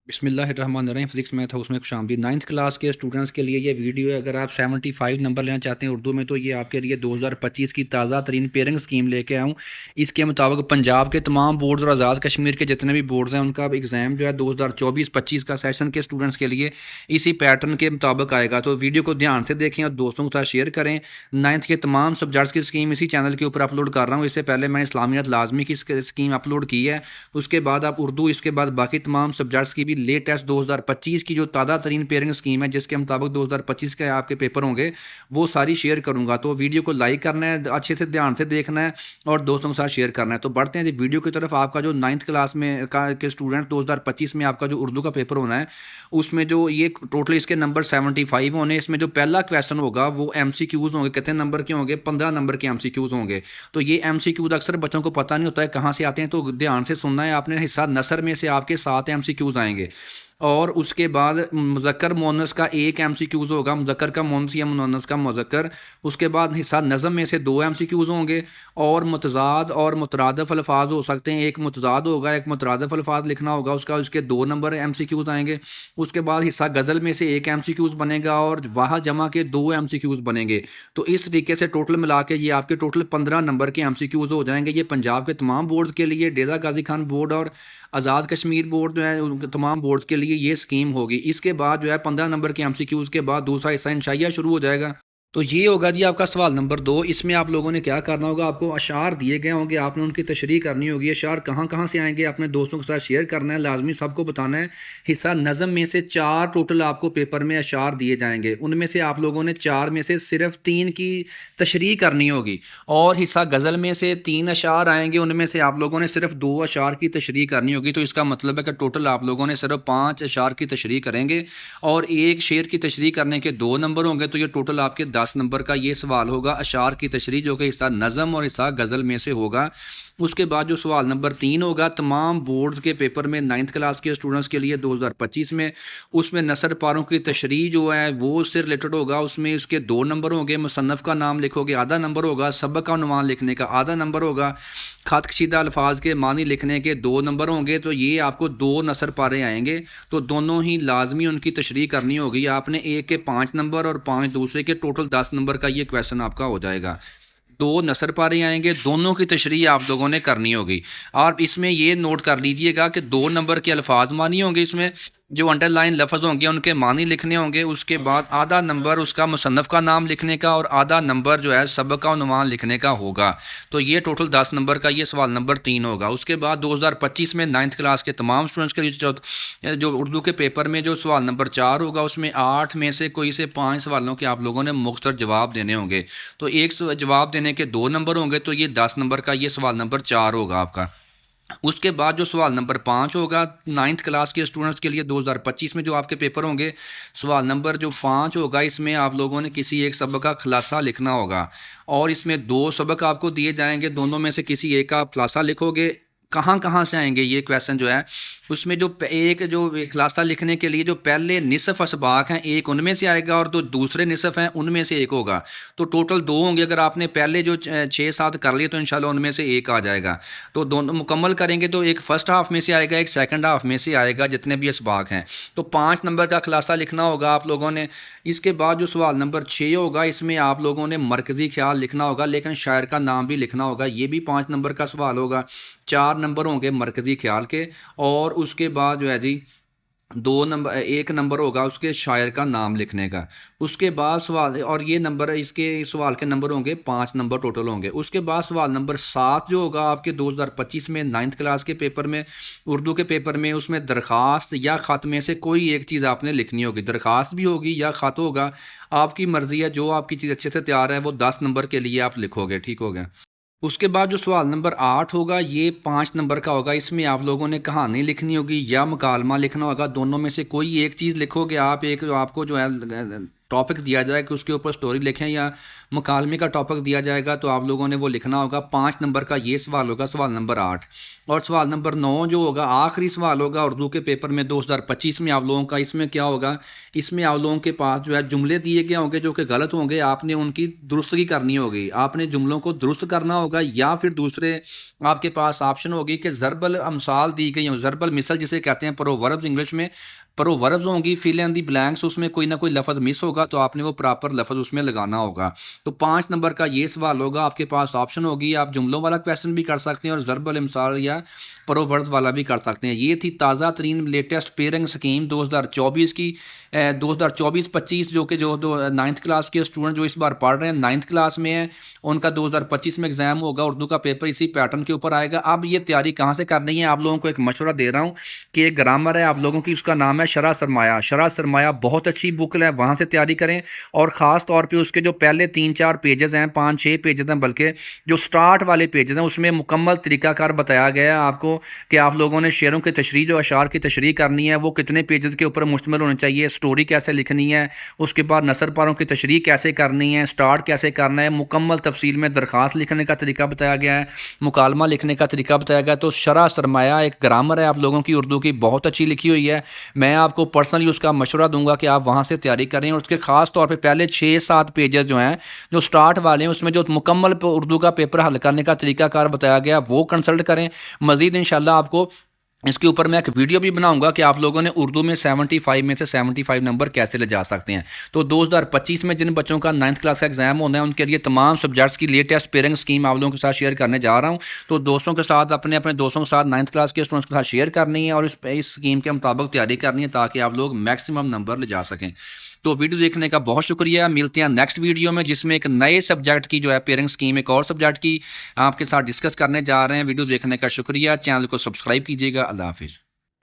बिस्मिल्लाहिर्रहमानिर्रहीम। Physics math house में खुशामदीद। 9th class के स्टूडेंट्स के लिए ये वीडियो है। अगर आप 75 नंबर लेना चाहते हैं उर्दू में तो ये आपके लिए 2025 की ताज़ा तरीन पेयरिंग स्कीम लेके आऊँ। इसके मुताबिक पंजाब के तमाम बोर्ड्स और आज़ाद कश्मीर के जितने भी बोर्ड्स हैं उनका एग्ज़ाम जो है 2024-25 का सेशन के स्टूडेंट्स के लिए इसी पैटर्न के मुताबिक आएगा। तो वीडियो को ध्यान से देखें और दोस्तों के साथ शेयर करें। 9th के तमाम सब्जेक्ट्स की स्कीम इसी चैनल के ऊपर अपलोड कर रहा हूँ। इससे पहले मैंने इस्लामियत लाजमी की स्कीम अपलोड की है। उसके बाद आप उर्दू, इसके बाद बाकी तमाम सब्जेक्ट्स की भी लेटेस्ट 2025 की जो ताज़ा तरीन पेयरिंग स्कीम है जिसके मुताबिक 2025 के आपके पेपर होंगे वो सारी शेयर करूंगा। तो वीडियो को लाइक करना है, अच्छे से ध्यान से देखना है और दोस्तों के साथ शेयर करना है। तो बढ़ते हैं जी वीडियो की तरफ। आपका जो 9th क्लास में के स्टूडेंट 2025 में आपका जो उर्दू का पेपर होना है उसमें जो ये टोटल इसके नंबर 75 होने। इसमें जो पहला क्वेश्चन होगा वो MCQs होंगे। कितने नंबर के होंगे? 15 नंबर के MCQs होंगे। तो ये MCQs अक्सर बच्चों को पता नहीं होता है कहाँ से आते हैं, तो ध्यान से सुनना है आपने। हिस्सा नसर में से आपके 7 MCQs आएंगे और उसके बाद मुज़क्कर मुअन्नस का 1 MCQs होगा, मुज़क्कर का मुअन्नस या मुअन्नस का मुज़क्कर। उसके बाद हिस्सा नज़म में से 2 MCQs होंगे और मुतज़ाद और मुतरादफ़ अल्फाज हो सकते हैं। एक मुतज़ाद होगा, एक मुतरादफ़ अल्फाज लिखना होगा, उसके 2 नंबर MCQs आएंगे। उसके बाद हिस्सा गज़ल में से 1 MCQs बनेगा और वाह जमा के 2 MCQs बनेंगे। तो इस तरीके से टोटल मिला के ये आपके टोटल 15 नंबर के MCQs हो जाएंगे। ये पंजाब के तमाम बोर्ड के लिए, डेरा गाजी खान बोर्ड और आज़ाद कश्मीर बोर्ड जो है उनके तमाम बोर्ड्स के लिए ये स्कीम होगी। इसके बाद जो है 15 नंबर के MCQs के बाद दूसरा हिस्सा इंशाइया शुरू हो जाएगा। तो ये होगा जी आपका सवाल नंबर 2। इसमें आप लोगों ने क्या करना होगा, आपको अशार दिए गए होंगे, आपने उनकी तशरीह करनी होगी। अशार कहाँ कहाँ से आएंगे अपने दोस्तों के साथ शेयर करना है, लाजमी सबको बताना है। हिस्सा नज़म में से 4 टोटल आपको पेपर में अशार दिए जाएंगे। उनमें से आप लोगों ने 4 में से सिर्फ 3 की तशरीह करनी होगी। और हिस्सा गज़ल में से 3 अशार आएंगे, उनमें से आप लोगों ने सिर्फ 2 अशार की तशरीह करनी होगी। तो इसका मतलब है कि टोटल आप लोगों ने सिर्फ 5 अशार की तशरीह करेंगे और एक शेर की तशरीह करने के 2 नंबर होंगे। तो ये टोटल आपके 10 नंबर का ये सवाल होगा अशार की तशरीह, जो कि हिस्सा नज़म और हिस्सा गज़ल में से होगा। उसके बाद जो सवाल नंबर 3 होगा तमाम बोर्ड्स के पेपर में 9th क्लास के स्टूडेंट्स के लिए 2025 में, उसमें नसर पारों की तशरीह जो है वो उससे रिलेटेड होगा। उसमें इसके 2 नंबर होंगे। मुसन्नफ़ का नाम लिखोगे, आधा नंबर होगा। सबक का उन्वान लिखने का आधा नंबर होगा। ख़त कशीदा अल्फाज के मानी लिखने के 2 नंबर होंगे। तो ये आपको 2 नसर पारे आएंगे। तो दोनों ही लाजमी उनकी तशरीह करनी होगी आपने। एक के 5 नंबर और 5 दूसरे के, टोटल 10 नंबर का ये क्वेश्चन आपका हो जाएगा। 2 नसर पारे आएंगे, दोनों की तशरीह आप लोगों ने करनी होगी। और इसमें ये नोट कर लीजिएगा कि 2 नंबर के अल्फाज मानी होंगे, इसमें जो अंडरलाइन लफ्ज़ होंगे उनके मानी लिखने होंगे। उसके बाद आधा नंबर उसका मुसन्नफ़ का नाम लिखने का और आधा नंबर जो है सबक का उन्वान लिखने का होगा। तो ये टोटल 10 नंबर का ये सवाल नंबर 3 होगा। उसके बाद 2025 में 9th क्लास के तमाम स्टूडेंट्स के लिए जो उर्दू के पेपर में जो सवाल नंबर 4 होगा उसमें 8 में से कोई से 5 सवालों के आप लोगों ने मुख्तसर जवाब देने होंगे। तो एक जवाब देने के 2 नंबर होंगे। तो ये 10 नंबर का ये सवाल नंबर 4 होगा आपका। उसके बाद जो सवाल नंबर 5 होगा 9th क्लास के स्टूडेंट्स के लिए 2025 में जो आपके पेपर होंगे, सवाल नंबर जो 5 होगा इसमें आप लोगों ने किसी एक सबक का खुलासा लिखना होगा। और इसमें 2 सबक आपको दिए जाएंगे, दोनों में से किसी एक का आप खुलासा लिखोगे। कहाँ कहाँ से आएंगे ये क्वेश्चन जो है, उसमें जो एक जो खुलासा लिखने के लिए जो पहले निसफ़ असबाक हैं एक उनमें से आएगा और जो दूसरे निसफ़ हैं उनमें से एक होगा। तो टोटल 2 होंगे। अगर आपने पहले जो 6-7 कर लिए तो इंशाल्लाह उनमें से एक आ जाएगा। तो दोनों मुकम्मल करेंगे तो एक फ़र्स्ट हाफ में से आएगा, एक सेकंड हाफ में से आएगा, जितने भी असबाक हैं। तो 5 नंबर का खुलासा लिखना होगा आप लोगों ने। इसके बाद जो सवाल नंबर 6 होगा इसमें आप लोगों ने मरकज़ी ख्याल लिखना होगा, लेकिन शायर का नाम भी लिखना होगा। ये भी 5 नंबर का सवाल होगा। 4 नंबर होंगे मरकज़ी ख्याल के और उसके बाद जो है जी 1 नंबर होगा उसके शायर का नाम लिखने का। उसके बाद सवाल, और ये नंबर इसके सवाल के नंबर होंगे 5 नंबर टोटल होंगे। उसके बाद सवाल नंबर 7 जो होगा आपके 2025 में 9th क्लास के पेपर में, उर्दू के पेपर में, उसमें दरख्वास्त या ख़त में से कोई एक चीज़ आपने लिखनी होगी। दरख्वास्त भी होगी या ख़त होगा, आपकी मर्ज़ी है। जो आपकी चीज़ अच्छे से तैयार है वो 10 नंबर के लिए आप लिखोगे। ठीक हो गया। उसके बाद जो सवाल नंबर 8 होगा ये 5 नंबर का होगा। इसमें आप लोगों ने कहानी लिखनी होगी या मुकालमा लिखना होगा। दोनों में से कोई एक चीज़ लिखोगे आप। एक जो आपको जो है टॉपिक दिया जाए कि उसके ऊपर स्टोरी लिखें या मुकालमे का टॉपिक दिया जाएगा तो आप लोगों ने वो लिखना होगा। 5 नंबर का ये सवाल होगा, सवाल नंबर 8। और सवाल नंबर 9 जो होगा आखिरी सवाल होगा उर्दू के पेपर में 2025 में आप लोगों का। इसमें क्या होगा, इसमें आप लोगों के पास जो है जुमले दिए गए होंगे जो कि गलत होंगे, आपने उनकी दुरुस्तगी करनी होगी। आपने जुमलों को दुरुस्त करना होगा, या फिर दूसरे आपके पास ऑप्शन होगी कि ज़रबल अमसाल दी गई हो, ज़रबल मिसल जिसे कहते हैं प्रोवर्ब्स इंग्लिश में, प्रोवर्ब्स होंगी, फिल इन दी ब्लैंक्स, उसमें कोई ना कोई लफ्ज़ मिस होगा तो आपने वो प्रॉपर लफ्ज़ उसमें लगाना होगा। तो 5 नंबर का ये सवाल होगा, आपके पास ऑप्शन होगी, आप जुमलों वाला क्वेश्चन भी कर सकते हैं और ज़रबल अमसाल या प्रोवर्ब्स वाला भी कर सकते हैं। ये थी ताज़ा तरीन लेटेस्ट पेयरिंग स्कीम 2024 की, 2024-25 जो कि जो 9th क्लास के स्टूडेंट जो इस बार पढ़ रहे हैं 9th क्लास में है, उनका 2025 में एग्ज़ाम होगा। उर्दू का पेपर इसी पैटर्न के ऊपर आएगा। अब ये तैयारी कहाँ से करनी है, आप लोगों को एक मशवरा दे रहा हूँ कि एक ग्रामर है आप लोगों की, उसका नाम है शरह सरमाया। शरह सरमाया बहुत अच्छी बुक है, वहाँ से तैयारी करें। और ख़ास तौर पे उसके जो पहले 3-4 पेजेस हैं, 5-6 पेजेस हैं, बल्कि जो स्टार्ट वाले पेजेस हैं उसमें मुकम्मल तरीकाकार बताया गया है आपको कि आप लोगों ने शेरों की तशरीह, जो अशार की तशरीह करनी है वो कितने पेजेस के ऊपर मुश्तमिल होनी चाहिए, स्टोरी कैसे लिखनी है, उसके बाद नसर पारों की तशरीह कैसे करनी है, स्टार्ट कैसे करना है, मुकम्मल तफसील में दरख्वास्त लिखने का तरीका बताया गया है, मुकालमा लिखने का तरीका बताया गया है। तो शरह सरमाया एक ग्रामर है आप लोगों की उर्दू की, बहुत अच्छी लिखी हुई है। मैं आपको पर्सनली उसका मशवरा दूंगा कि आप वहाँ से तैयारी करें। और उसके ख़ास तौर पे पहले 6-7 पेजेस जो हैं जो स्टार्ट वाले हैं उसमें जो मुकम्मल उर्दू का पेपर हल करने का तरीकाकार बताया गया वो कंसल्ट करें। मज़ीद इंशाल्लाह आपको इसके ऊपर मैं एक वीडियो भी बनाऊंगा कि आप लोगों ने उर्दू में 75 में से 75 नंबर कैसे ले जा सकते हैं। तो 2025 में जिन बच्चों का 9th क्लास का एग्जाम होना है उनके लिए तमाम सब्जेक्ट्स की लेटेस्ट पेयरिंग स्कीम आप लोगों के साथ शेयर करने जा रहा हूं। तो दोस्तों के साथ, अपने अपने दोस्तों के साथ 9th क्लास के स्टूडेंट्स के साथ शेयर करनी है और इस स्कीम के मुताबिक तैयारी करनी है ताकि आप लोग मैक्सिमम नंबर ले जा सकें। तो वीडियो देखने का बहुत शुक्रिया। मिलते हैं नेक्स्ट वीडियो में जिसमें एक नए सब्जेक्ट की जो है पेयरिंग स्कीम एक और सब्जेक्ट की आपके साथ डिस्कस करने जा रहे हैं। वीडियो देखने का शुक्रिया। चैनल को सब्सक्राइब कीजिएगा। अल्लाह हाफिज़।